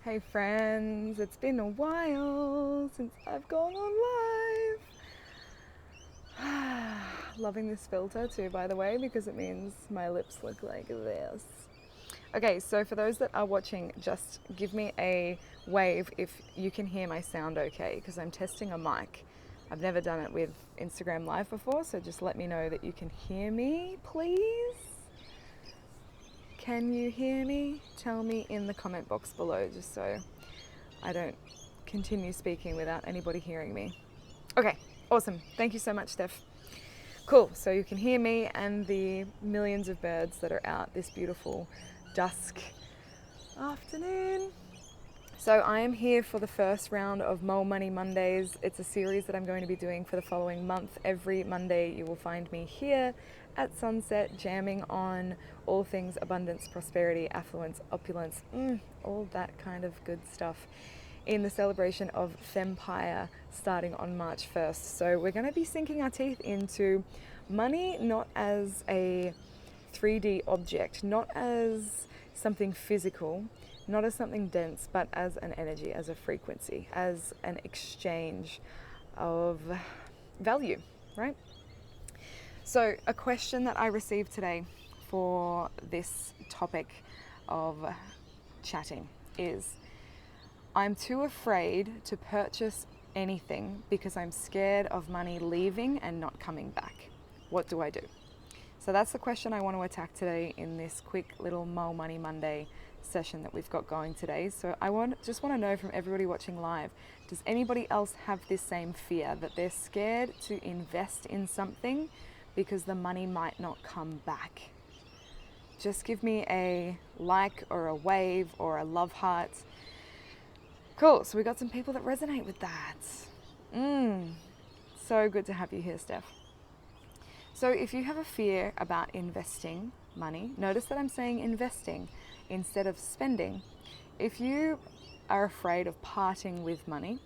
Hey friends, it's been a while since I've gone on live. Loving this filter too, by the way, because it means my lips look like this. Okay, so for those that are watching, just give me a wave if you can hear my sound okay, because I'm testing a mic. I've never done it with Instagram Live before, so just let me know that you can hear me, please. Can you hear me? Tell me in the comment box below, just so I don't continue speaking without anybody hearing me. Okay, awesome. Thank you so much, Steph. Cool, so you can hear me and the millions of birds that are out this beautiful dusk afternoon. So I am here for the first round of Mo Money Mondays. It's a series that I'm going to be doing for the following month. Every Monday you will find me here at sunset, jamming on all things abundance, prosperity, affluence, opulence, all that kind of good stuff in the celebration of FEMPIRE starting on March 1st. So we're going to be sinking our teeth into money not as a 3D object, not as something physical, not as something dense, but as an energy, as a frequency, as an exchange of value, right? So a question that I received today for this topic of chatting is, I'm too afraid to purchase anything because I'm scared of money leaving and not coming back. What do I do? So that's the question I want to attack today in this quick little Mo Money Monday session that we've got going today. So I just want to know from everybody watching live, does anybody else have this same fear that they're scared to invest in something because the money might not come back? Just give me a like or a wave or a love heart. Cool, so we got some people that resonate with that. So good to have you here, Steph. So if you have a fear about investing money, notice that I'm saying investing instead of spending. If you are afraid of parting with money,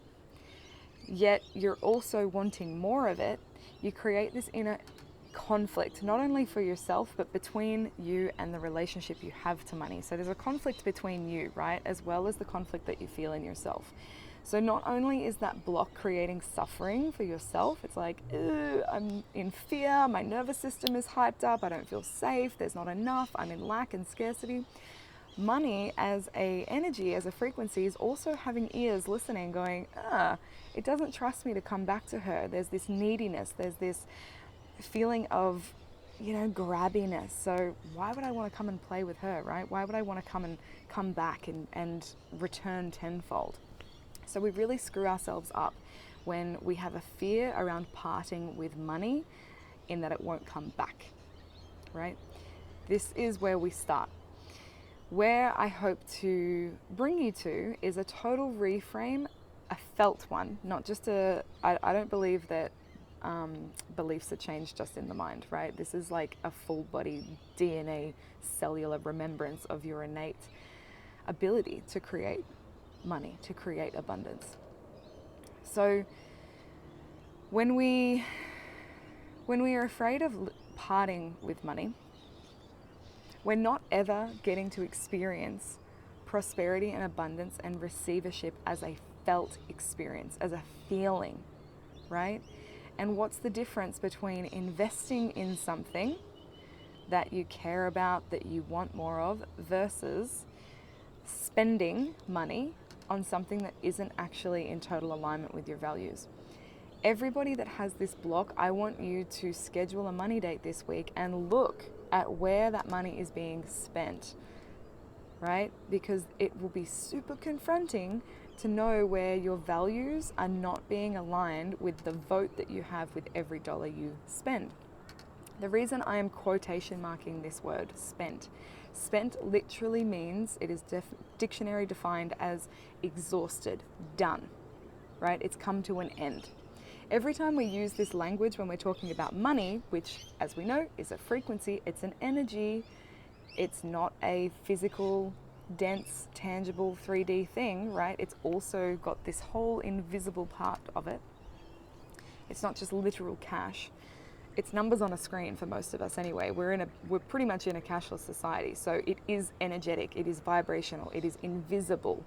yet you're also wanting more of it, you create this inner conflict, not only for yourself, but between you and the relationship you have to money. So there's a conflict between you, right? As well as the conflict that you feel in yourself. So not only is that block creating suffering for yourself, it's like, I'm in fear, my nervous system is hyped up, I don't feel safe, there's not enough, I'm in lack and scarcity. Money as a energy, as a frequency, is also having ears listening, going, it doesn't trust me to come back to her. There's this neediness, there's this feeling of, grabbiness. So why would I want to come and play with her, right? Why would I want to come back and return tenfold? So we really screw ourselves up when we have a fear around parting with money in that it won't come back, right? This is where we start. Where I hope to bring you to is a total reframe, a felt one, not just I don't believe that beliefs are changed just in the mind, right? This is like a full body DNA cellular remembrance of your innate ability to create money, to create abundance. So when we are afraid of parting with money, we're not ever getting to experience prosperity and abundance and receivership as a felt experience, as a feeling, right? And what's the difference between investing in something that you care about, that you want more of, versus spending money on something that isn't actually in total alignment with your values? Everybody that has this block, I want you to schedule a money date this week and look at where that money is being spent, right? Because it will be super confronting to know where your values are not being aligned with the vote that you have with every dollar you spend. The reason I am quotation marking this word, spent literally means, it is dictionary defined as exhausted, done, right? It's come to an end. Every time we use this language when we're talking about money, which, as we know, is a frequency, it's an energy, it's not a physical, dense, tangible 3D thing, right? It's also got this whole invisible part of it. It's not just literal cash. It's numbers on a screen for most of us anyway. We're pretty much in a cashless society. So it is energetic, it is vibrational, it is invisible,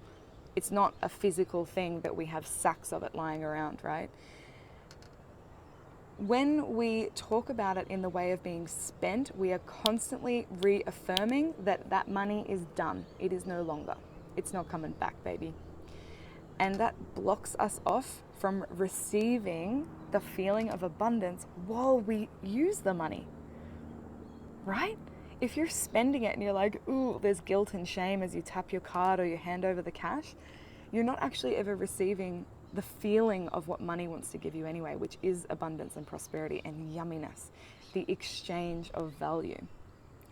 It's not a physical thing that we have sacks of it lying around, right? When we talk about it in the way of being spent, we are constantly reaffirming that that money is done. It is no longer. It's not coming back, baby. And that blocks us off from receiving the feeling of abundance while we use the money, right? If you're spending it and you're like, ooh, there's guilt and shame as you tap your card or you hand over the cash, you're not actually ever receiving the feeling of what money wants to give you anyway, which is abundance and prosperity and yumminess, the exchange of value.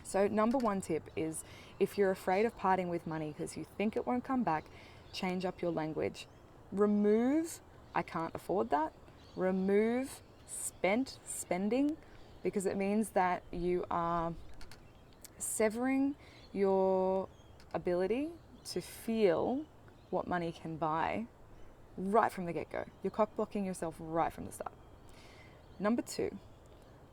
So number one tip is, if you're afraid of parting with money because you think it won't come back, change up your language. Remove, I can't afford that. Remove spending, because it means that you are severing your ability to feel what money can buy right from the get-go. You're cock-blocking yourself right from the start. Number two,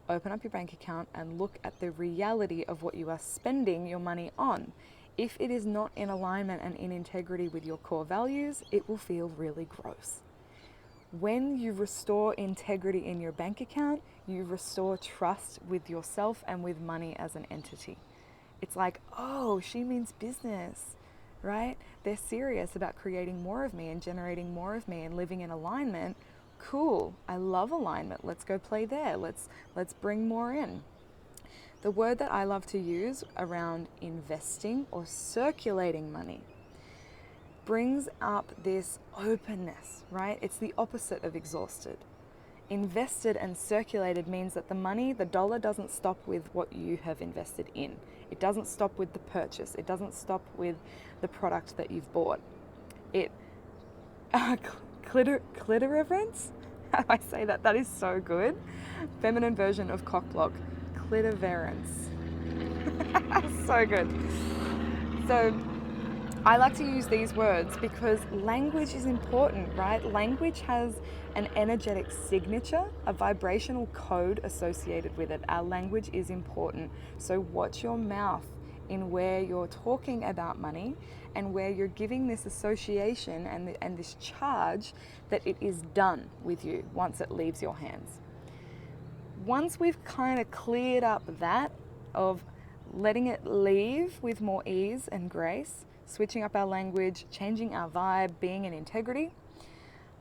open up your bank account and look at the reality of what you are spending your money on. If it is not in alignment and in integrity with your core values, it will feel really gross. When you restore integrity in your bank account, you restore trust with yourself and with money as an entity. It's like, oh, she means business, right? They're serious about creating more of me and generating more of me and living in alignment. Cool, I love alignment. Let's go play there. Let's bring more in. The word that I love to use around investing or circulating money brings up this openness, right? It's the opposite of exhausted. Invested and circulated means that the money, the dollar, doesn't stop with what you have invested in. It doesn't stop with the purchase. It doesn't stop with the product that you've bought. It, clitoriverance? How do I say that? That is so good. Feminine version of cockblock. Clitoriverance. So good. So I like to use these words because language is important, right? Language has an energetic signature, a vibrational code associated with it. Our language is important. So watch your mouth in where you're talking about money and where you're giving this association and this charge that it is done with you once it leaves your hands. Once we've kind of cleared up that of letting it leave with more ease and grace, switching up our language, changing our vibe, being in integrity.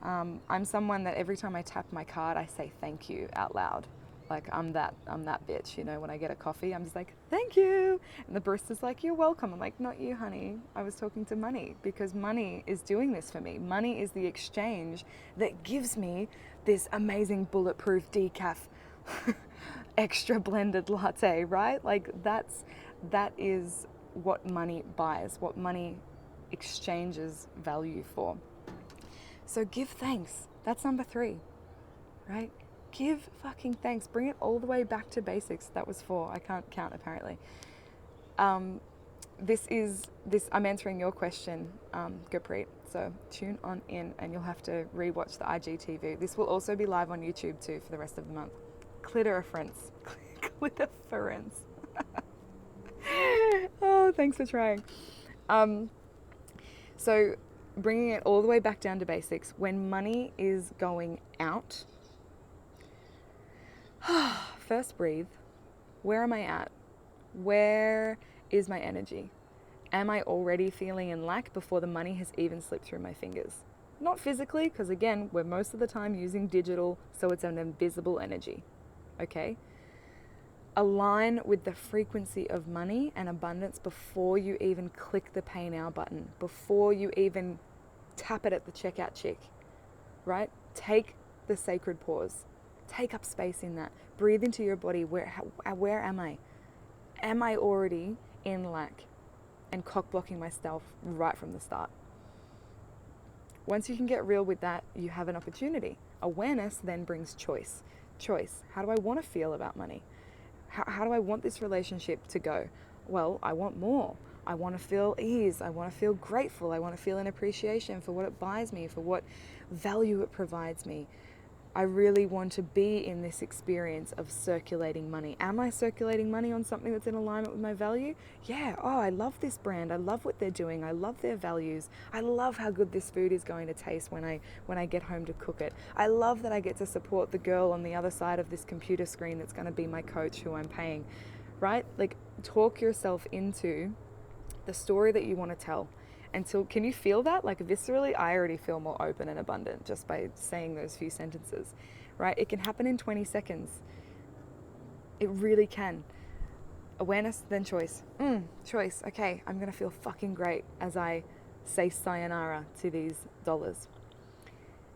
I'm someone that every time I tap my card, I say thank you out loud. Like I'm that bitch, you know, when I get a coffee, I'm just like, thank you. And the barista's like, you're welcome. I'm like, not you, honey. I was talking to money because money is doing this for me. Money is the exchange that gives me this amazing bulletproof decaf extra blended latte, right? Like that is what money buys, what money exchanges value for. So give thanks. That's number 3, right? Give fucking thanks. Bring it all the way back to basics. That was 4. I can't count apparently. I'm answering your question, Gurpreet. So tune on in and you'll have to rewatch the IGTV. This will also be live on YouTube too for the rest of the month. Clitoriference. Clitoriference. Oh, thanks for trying. So bringing it all the way back down to basics. When money is going out, first breathe. Where am I at? Where is my energy? Am I already feeling in lack before the money has even slipped through my fingers? Not physically, because again, we're most of the time using digital, so it's an invisible energy. Okay? Align with the frequency of money and abundance before you even click the pay now button, before you even tap it at the checkout chick, right? Take the sacred pause. Take up space in that. Breathe into your body. Where am I? Am I already in lack and cock blocking myself right from the start? Once you can get real with that, you have an opportunity. Awareness then brings choice. Choice. How do I want to feel about money? How do I want this relationship to go? Well, I want more. I want to feel ease. I want to feel grateful. I want to feel an appreciation for what it buys me, for what value it provides me. I really want to be in this experience of circulating money. Am I circulating money on something that's in alignment with my value? Yeah. Oh, I love this brand. I love what they're doing. I love their values. I love how good this food is going to taste when I get home to cook it. I love that I get to support the girl on the other side of this computer screen that's going to be my coach who I'm paying, right? Like, talk yourself into the story that you want to tell. Until, can you feel that? Like, viscerally, I already feel more open and abundant just by saying those few sentences, right? It can happen in 20 seconds. It really can. Awareness, then choice. Choice. Okay, I'm going to feel fucking great as I say sayonara to these dollars.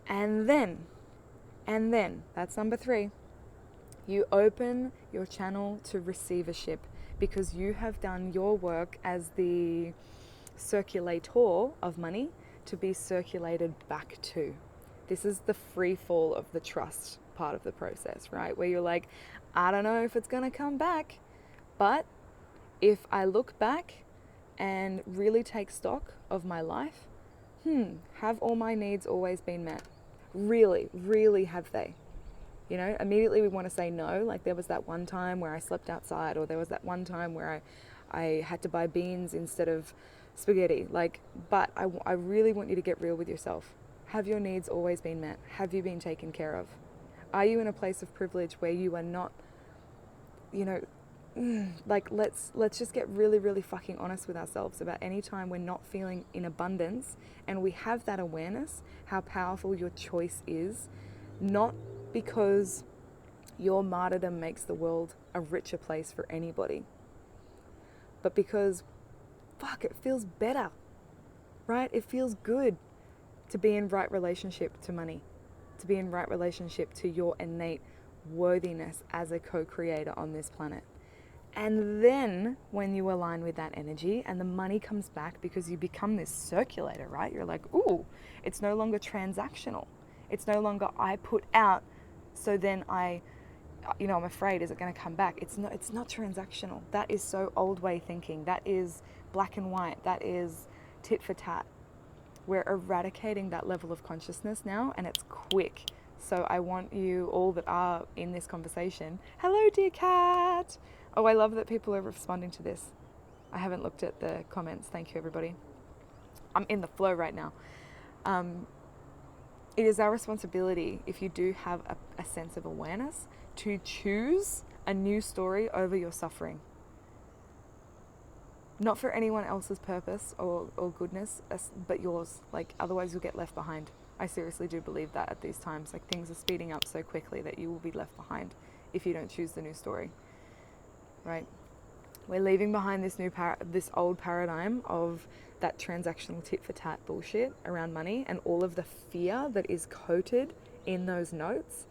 And then, that's number 3. You open your channel to receivership because you have done your work as the circulator of money to be circulated back to. This is the free fall of the trust part of the process, right? Where you're like, I don't know if it's going to come back, but if I look back and really take stock of my life, have all my needs always been met? Really, really have they? You know, immediately we want to say no, like there was that one time where I slept outside, or there was that one time where I had to buy beans instead of spaghetti. Like, but I really want you to get real with yourself. Have your needs always been met? Have you been taken care of? Are you in a place of privilege where you are not, you know, like let's just get really, really fucking honest with ourselves about any time we're not feeling in abundance, and we have that awareness, how powerful your choice is, not because your martyrdom makes the world a richer place for anybody, but because fuck, it feels better, right? It feels good to be in right relationship to money, to be in right relationship to your innate worthiness as a co-creator on this planet. And then when you align with that energy and the money comes back because you become this circulator, right? You're like, ooh, it's no longer transactional. It's no longer I put out, so then I'm afraid, is it going to come back? It's not transactional. That is so old way thinking. That is black and white. That is tit for tat. We're eradicating that level of consciousness now, and it's quick. So I want you all that are in this conversation, hello dear cat. Oh, I love that people are responding to this. I haven't looked at the comments. Thank you, everybody. I'm in the flow right now. It is our responsibility, if you do have a sense of awareness, to choose a new story over your suffering. Not for anyone else's purpose or goodness, but yours. Like, otherwise you'll get left behind. I seriously do believe that at these times. Like, things are speeding up so quickly that you will be left behind if you don't choose the new story, right? We're leaving behind this old paradigm of that transactional tit for tat bullshit around money and all of the fear that is coated in those notes,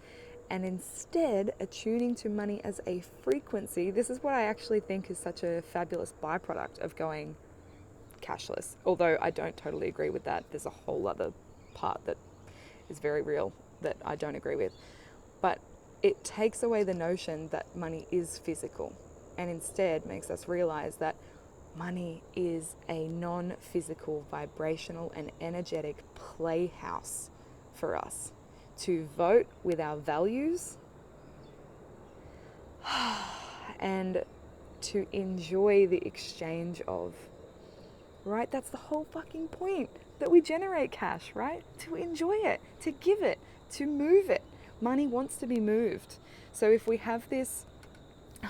and instead attuning to money as a frequency. This is what I actually think is such a fabulous byproduct of going cashless, although I don't totally agree with that. There's a whole other part that is very real that I don't agree with, but it takes away the notion that money is physical, and instead makes us realize that money is a non-physical, vibrational and energetic playhouse for us to vote with our values and to enjoy the exchange of, right? That's the whole fucking point, that we generate cash, right? To enjoy it, to give it, to move it. Money wants to be moved. So if we have this,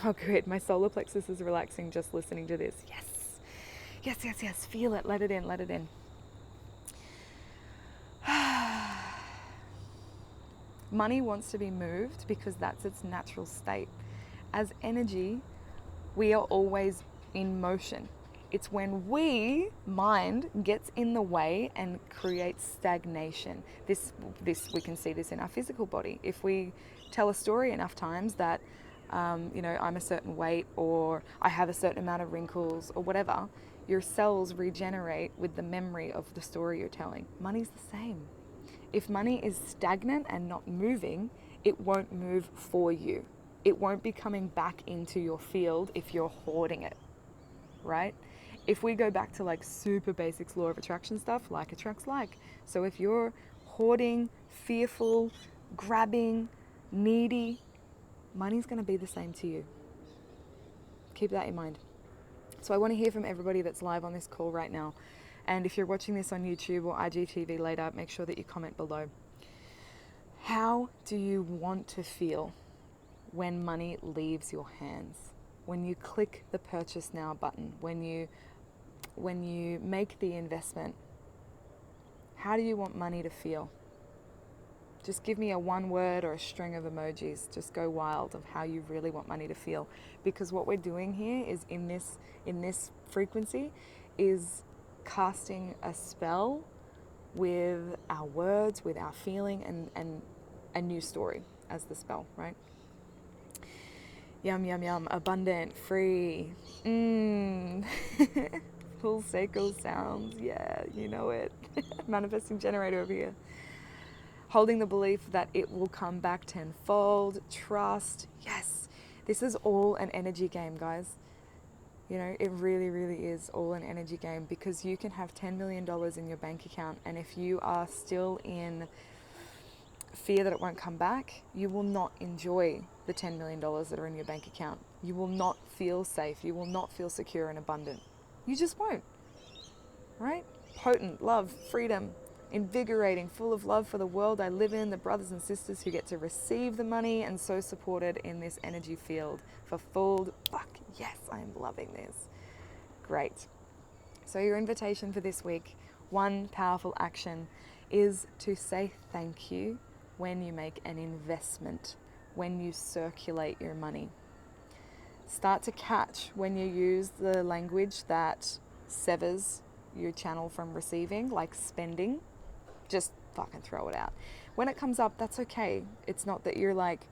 oh good, my solar plexus is relaxing just listening to this. Yes. Yes, yes, yes. Feel it. Let it in. Let it in. Money wants to be moved because that's its natural state. As energy, we are always in motion. It's when mind gets in the way and creates stagnation. This we can see this in our physical body. If we tell a story enough times that, I'm a certain weight, or I have a certain amount of wrinkles, or whatever, your cells regenerate with the memory of the story you're telling. Money's the same. If money is stagnant and not moving, it won't move for you. It won't be coming back into your field if you're hoarding it, right? If we go back to like super basics law of attraction stuff, like attracts like. So if you're hoarding, fearful, grabbing, needy, money's going to be the same to you. Keep that in mind. So I want to hear from everybody that's live on this call right now. And if you're watching this on YouTube or IGTV later, make sure that you comment below. How do you want to feel when money leaves your hands? When you click the purchase now button, when you make the investment, how do you want money to feel? Just give me a one word or a string of emojis. Just go wild of how you really want money to feel. Because what we're doing here is in this frequency is casting a spell with our words, with our feeling, and a new story as the spell, right? Yum, yum, yum. Abundant, free. Full circle sounds. Yeah, you know it. Manifesting generator over here. Holding the belief that it will come back tenfold. Trust. Yes. This is all an energy game, guys. You know, it really, really is all an energy game, because you can have $10 million in your bank account, and if you are still in fear that it won't come back, you will not enjoy the $10 million that are in your bank account. You will not feel safe. You will not feel secure and abundant. You just won't, right? Potent, love, freedom, invigorating, full of love for the world I live in, the brothers and sisters who get to receive the money, and so supported in this energy field. Fulfilled. Fuck, yes, I am loving this. Great. So your invitation for this week, one powerful action, is to say thank you when you make an investment, when you circulate your money. Start to catch when you use the language that severs your channel from receiving, like spending. Just fucking throw it out. When it comes up, that's okay. It's not that you're like,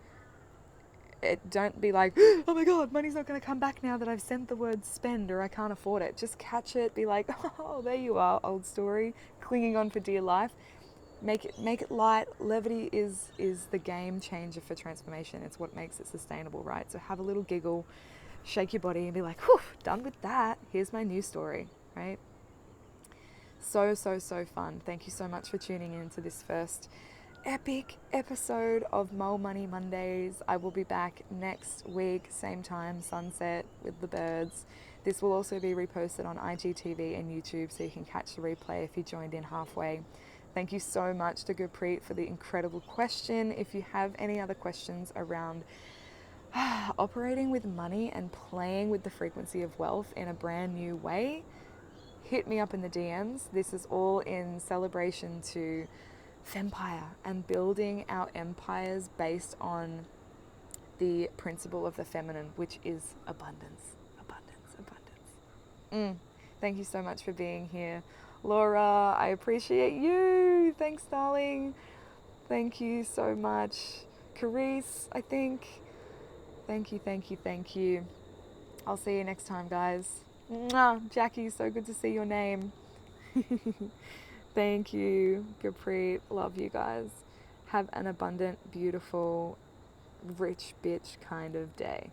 don't be like, oh my God, money's not going to come back now that I've sent the word spend, or I can't afford it. Just catch it. Be like, oh, there you are, old story, clinging on for dear life. Make it light. Levity is the game changer for transformation. It's what makes it sustainable, right? So have a little giggle, shake your body, and be like, whew, done with that. Here's my new story, right? So fun. Thank you so much for tuning in to this first epic episode of Mo Money Mondays. I will be back next week, same time, sunset, with the birds. This will also be reposted on IGTV and YouTube, so you can catch the replay if you joined in halfway. Thank you so much to Gurpreet for the incredible question. If you have any other questions around operating with money and playing with the frequency of wealth in a brand new way, hit me up in the DMs. This is all in celebration to FEMPIRE and building our empires based on the principle of the feminine, which is abundance. Thank you so much for being here. Laura, I appreciate you. Thanks, darling. Thank you so much. Carice, I think. Thank you. I'll see you next time, guys. Mwah. Jackie, so good to see your name. Thank you, Gurpreet. Love you guys. Have an abundant, beautiful, rich bitch kind of day.